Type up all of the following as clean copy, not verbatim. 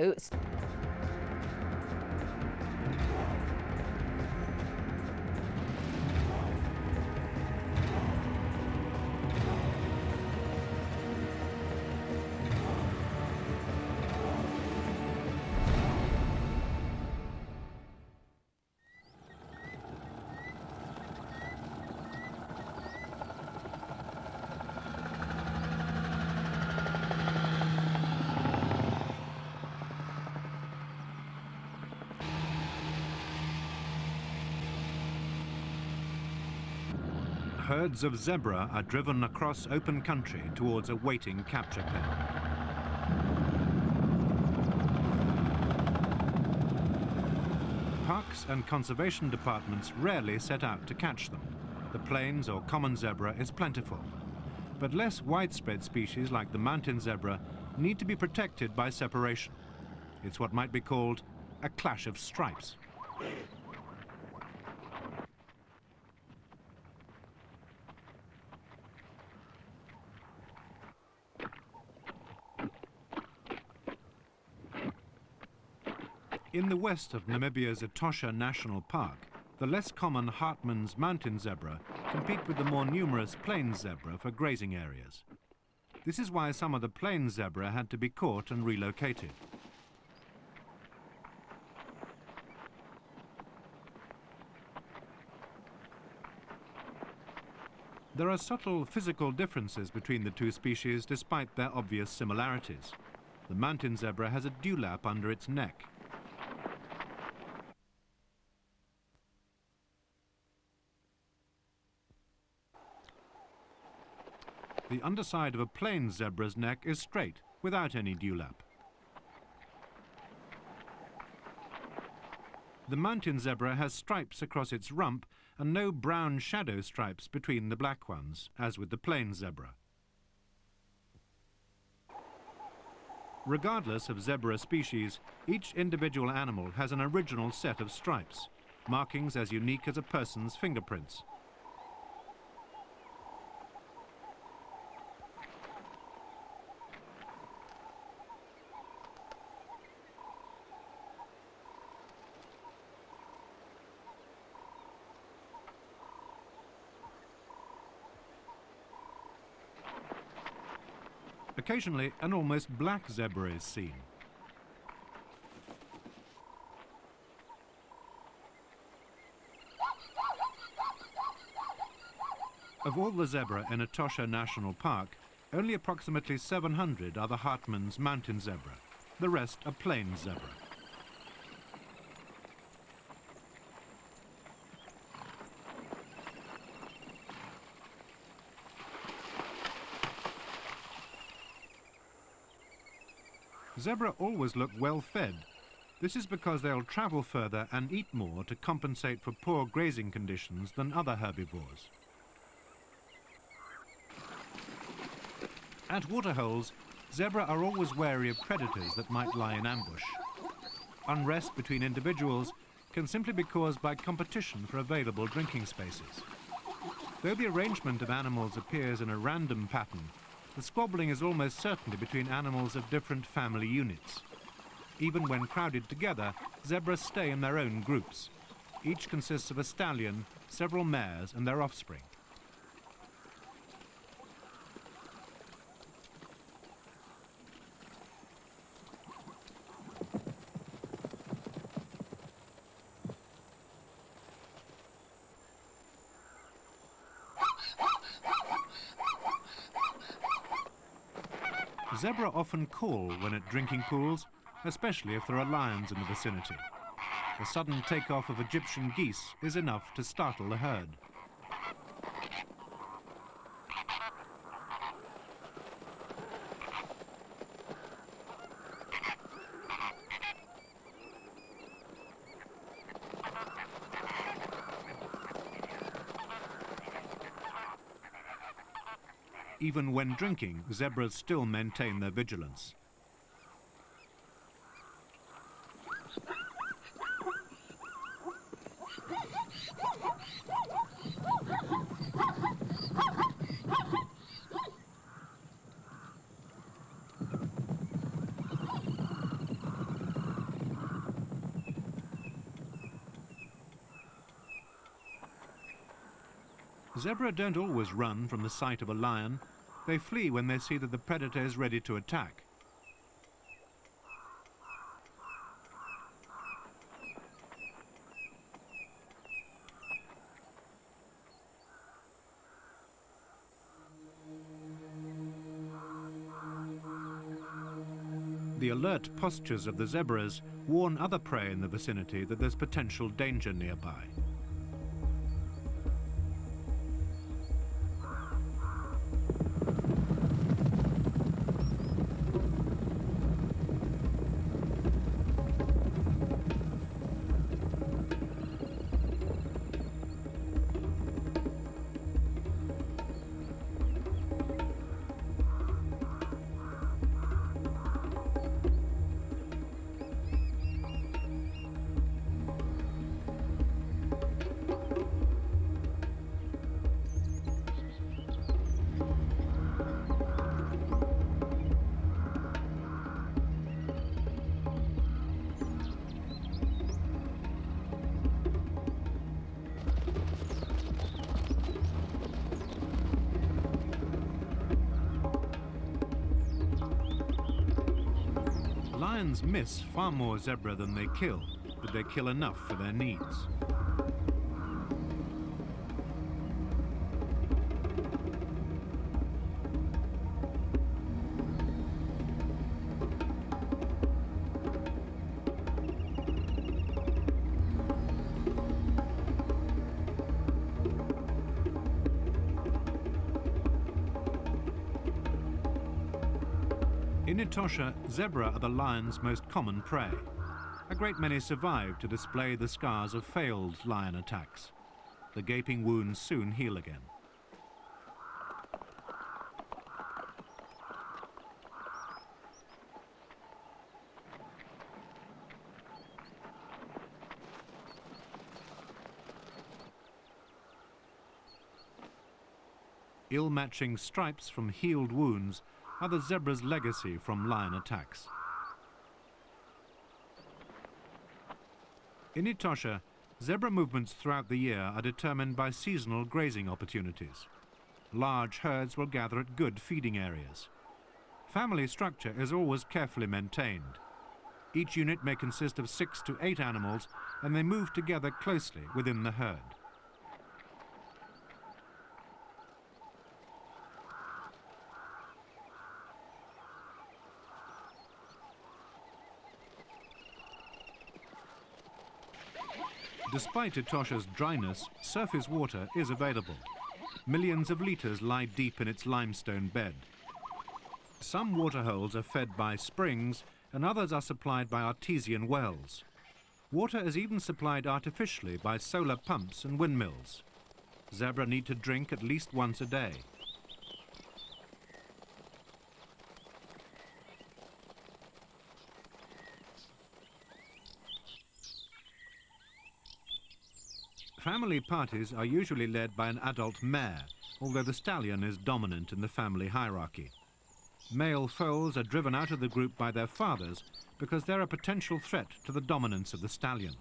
Oops. Herds of zebra are driven across open country towards a waiting capture pen. Parks and conservation departments rarely set out to catch them. The plains or common zebra is plentiful. But less widespread species like the mountain zebra need to be protected by separation. It's what might be called a clash of stripes. In the west of Namibia's Etosha National Park, the less common Hartmann's mountain zebra compete with the more numerous plains zebra for grazing areas. This is why some of the plains zebra had to be caught and relocated. There are subtle physical differences between the two species despite their obvious similarities. The mountain zebra has a dewlap under its neck. The underside of a plains zebra's neck is straight, without any dewlap. The mountain zebra has stripes across its rump and no brown shadow stripes between the black ones, as with the plains zebra. Regardless of zebra species, each individual animal has an original set of stripes, markings as unique as a person's fingerprints. Occasionally, an almost black zebra is seen. Of all the zebra in Etosha National Park, only approximately 700 are the Hartmann's mountain zebra. The rest are plains zebra. Zebra always look well fed. This is because they'll travel further and eat more to compensate for poor grazing conditions than other herbivores. At waterholes, zebra are always wary of predators that might lie in ambush. Unrest between individuals can simply be caused by competition for available drinking spaces. Though the arrangement of animals appears in a random pattern, the squabbling is almost certainly between animals of different family units. Even when crowded together, zebras stay in their own groups. Each consists of a stallion, several mares, and their offspring. Zebra often call when at drinking pools, especially if there are lions in the vicinity. The sudden takeoff of Egyptian geese is enough to startle the herd. Even when drinking, zebras still maintain their vigilance. Zebra don't always run from the sight of a lion. They flee when they see that the predator is ready to attack. The alert postures of the zebras warn other prey in the vicinity that there's potential danger nearby. Lions miss far more zebra than they kill, but they kill enough for their needs. In Etosha, zebra are the lion's most common prey. A great many survive to display the scars of failed lion attacks. The gaping wounds soon heal again. Ill-matching stripes from healed wounds are the zebra's legacy from lion attacks. In Etosha, zebra movements throughout the year are determined by seasonal grazing opportunities. Large herds will gather at good feeding areas. Family structure is always carefully maintained. Each unit may consist of 6 to 8 animals, and they move together closely within the herd. Despite Etosha's dryness, surface water is available. Millions of litres lie deep in its limestone bed. Some waterholes are fed by springs and others are supplied by artesian wells. Water is even supplied artificially by solar pumps and windmills. Zebra need to drink at least once a day. Family parties are usually led by an adult mare, although the stallion is dominant in the family hierarchy. Male foals are driven out of the group by their fathers because they're a potential threat to the dominance of the stallion.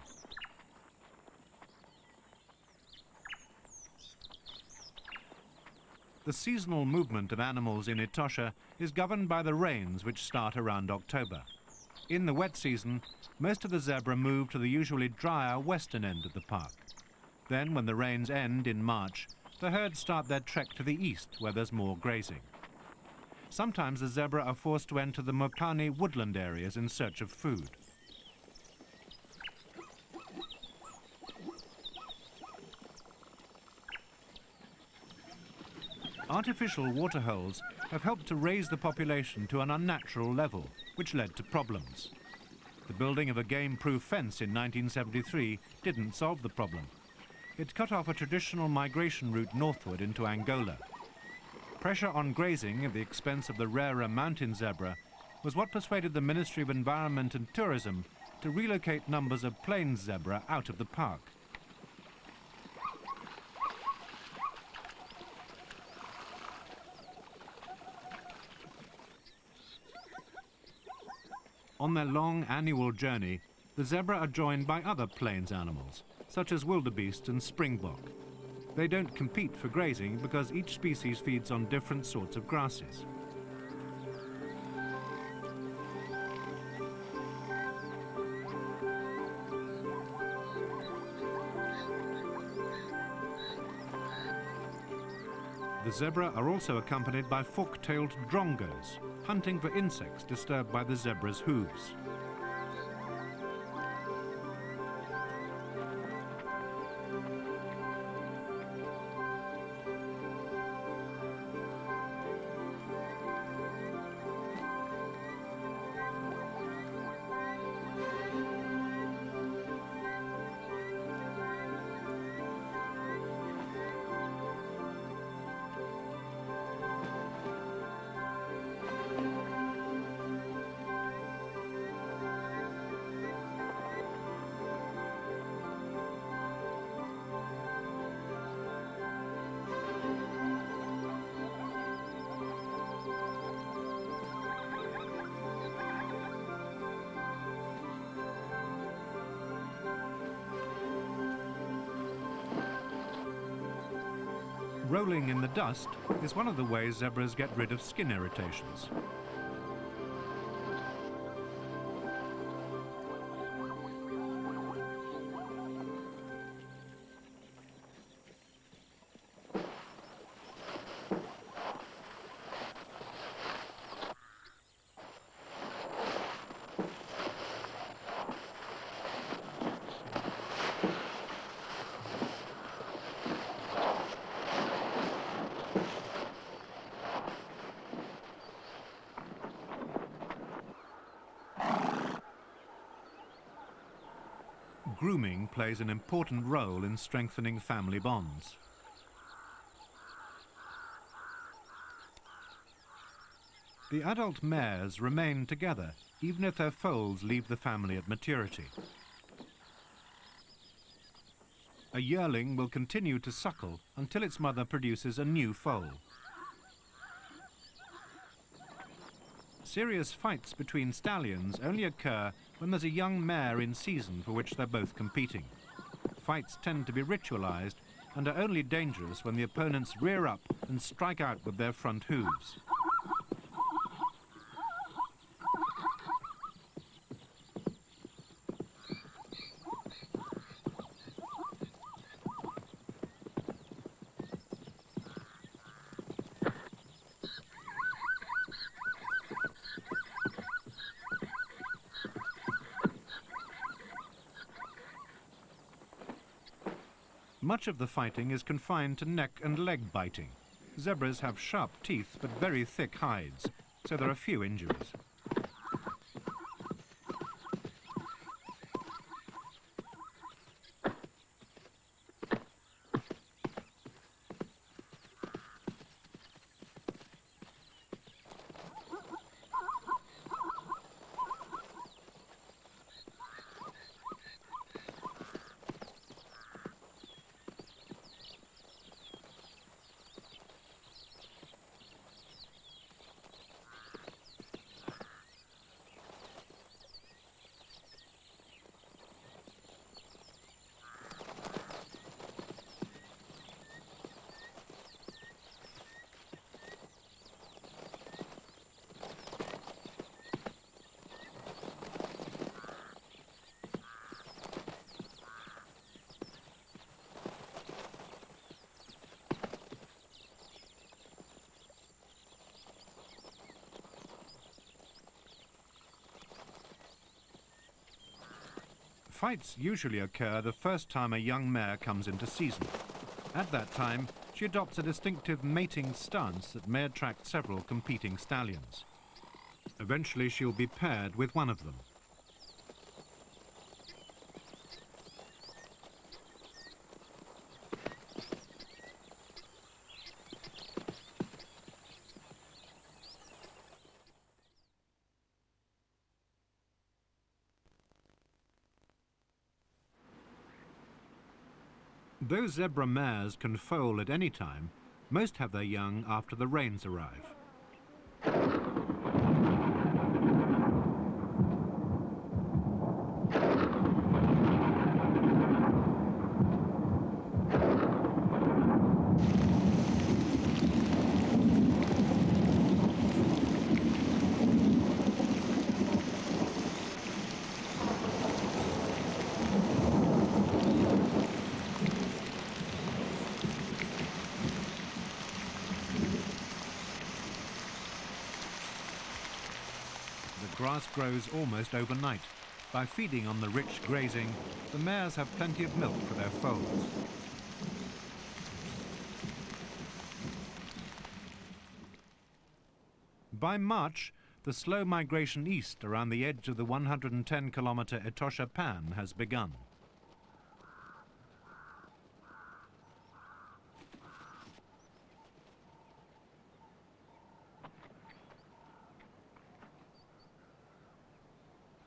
The seasonal movement of animals in Etosha is governed by the rains which start around October. In the wet season, most of the zebra move to the usually drier western end of the park. Then, when the rains end in March, the herds start their trek to the east, where there's more grazing. Sometimes the zebra are forced to enter the Mopani woodland areas in search of food. Artificial waterholes have helped to raise the population to an unnatural level, which led to problems. The building of a game-proof fence in 1973 didn't solve the problem. It cut off a traditional migration route northward into Angola. Pressure on grazing at the expense of the rarer mountain zebra was what persuaded the Ministry of Environment and Tourism to relocate numbers of plains zebra out of the park. On their long annual journey, the zebra are joined by other plains animals, such as wildebeest and springbok. They don't compete for grazing because each species feeds on different sorts of grasses. The zebra are also accompanied by fork-tailed drongos, hunting for insects disturbed by the zebra's hooves. Rolling in the dust is one of the ways zebras get rid of skin irritations. Grooming plays an important role in strengthening family bonds. The adult mares remain together, even if their foals leave the family at maturity. A yearling will continue to suckle until its mother produces a new foal. Serious fights between stallions only occur when there's a young mare in season for which they're both competing. Fights tend to be ritualized and are only dangerous when the opponents rear up and strike out with their front hooves. Much of the fighting is confined to neck and leg biting. Zebras have sharp teeth but very thick hides, so there are few injuries. Fights usually occur the first time a young mare comes into season. At that time, she adopts a distinctive mating stance that may attract several competing stallions. Eventually, she'll be paired with one of them. Though zebra mares can foal at any time, most have their young after the rains arrive. grass grows almost overnight. By feeding on the rich grazing, the mares have plenty of milk for their foals. By March, the slow migration east around the edge of the 110-kilometre Etosha Pan has begun.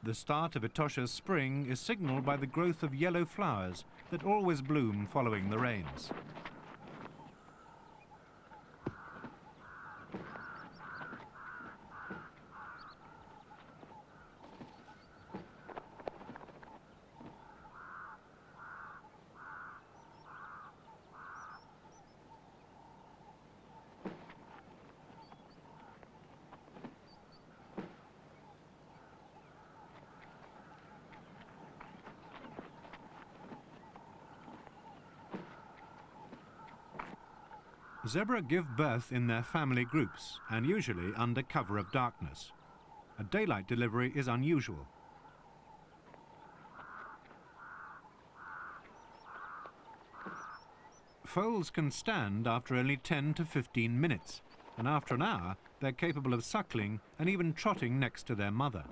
The start of Etosha's spring is signalled by the growth of yellow flowers that always bloom following the rains. Zebra give birth in their family groups and usually under cover of darkness. A daylight delivery is unusual. Foals can stand after only 10 to 15 minutes, and after an hour they're capable of suckling and even trotting next to their mother.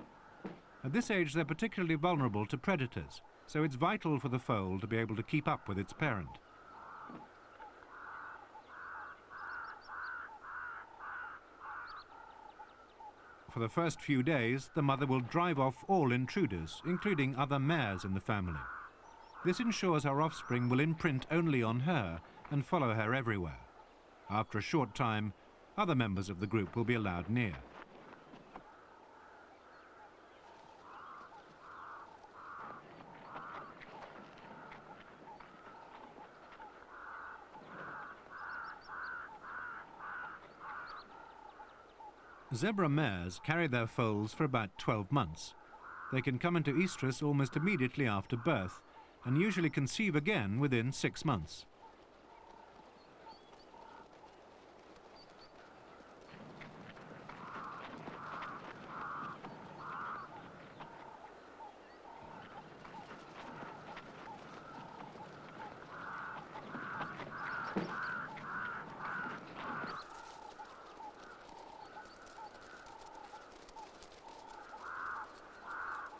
At this age they're particularly vulnerable to predators, so it's vital for the foal to be able to keep up with its parent. For the first few days, the mother will drive off all intruders, including other mares in the family. This ensures her offspring will imprint only on her and follow her everywhere. After a short time, other members of the group will be allowed near. Zebra mares carry their foals for about 12 months. They can come into estrus almost immediately after birth and usually conceive again within 6 months.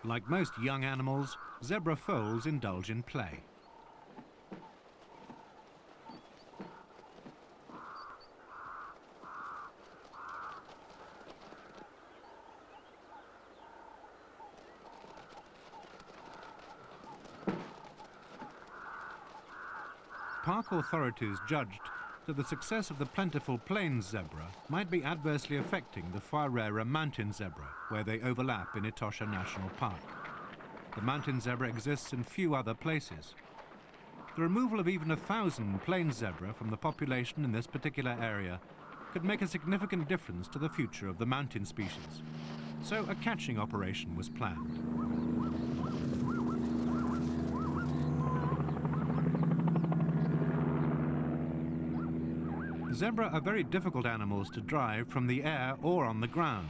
Like most young animals, zebra foals indulge in play. Park authorities judged that the success of the plentiful plains zebra might be adversely affecting the far rarer mountain zebra, where they overlap in Etosha National Park. The mountain zebra exists in few other places. The removal of even 1,000 plains zebra from the population in this particular area could make a significant difference to the future of the mountain species. So a catching operation was planned. Zebra are very difficult animals to drive from the air or on the ground.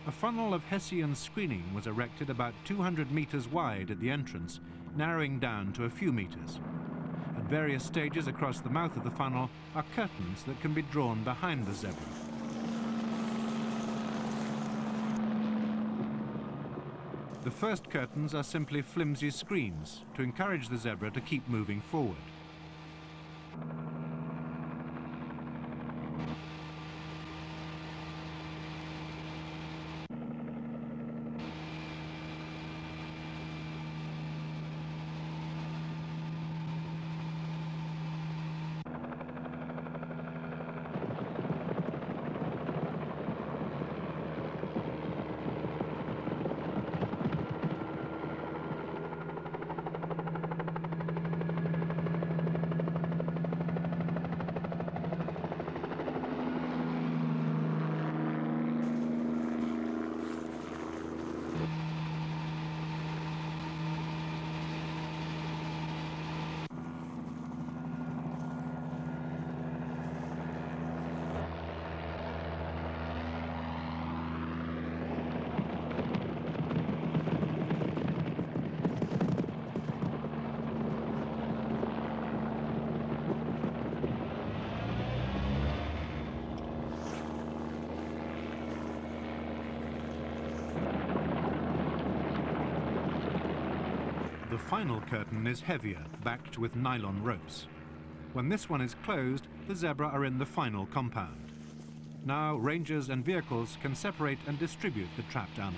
A funnel of Hessian screening was erected about 200 meters wide at the entrance, narrowing down to a few meters. At various stages across the mouth of the funnel are curtains that can be drawn behind the zebra. The first curtains are simply flimsy screens to encourage the zebra to keep moving forward. The final curtain is heavier, backed with nylon ropes. When this one is closed, the zebra are in the final compound. Now rangers and vehicles can separate and distribute the trapped animals.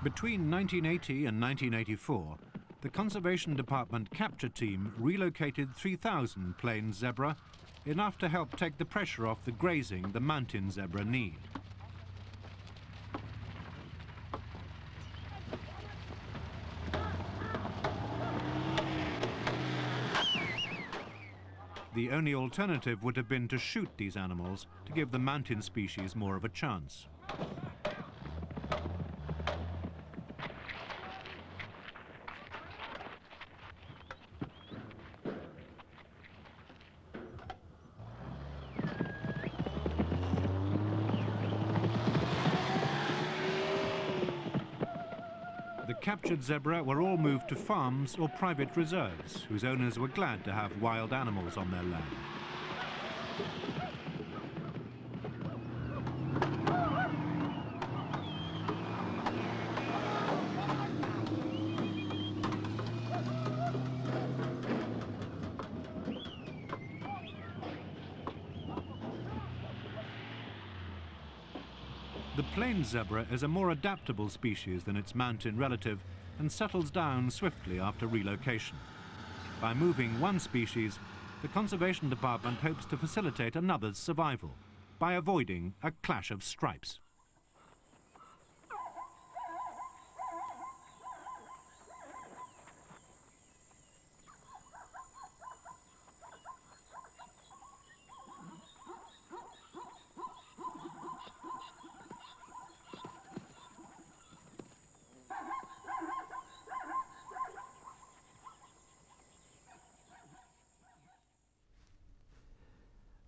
Between 1980 and 1984, the Conservation Department capture team relocated 3,000 plain zebra, enough to help take the pressure off the grazing the mountain zebra need. The only alternative would have been to shoot these animals to give the mountain species more of a chance. The captured zebra were all moved to farms or private reserves, whose owners were glad to have wild animals on their land. The plain zebra is a more adaptable species than its mountain relative and settles down swiftly after relocation. By moving one species, the Conservation Department hopes to facilitate another's survival by avoiding a clash of stripes.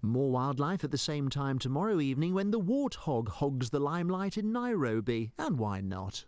More wildlife at the same time tomorrow evening when the warthog hogs the limelight in Nairobi. And why not?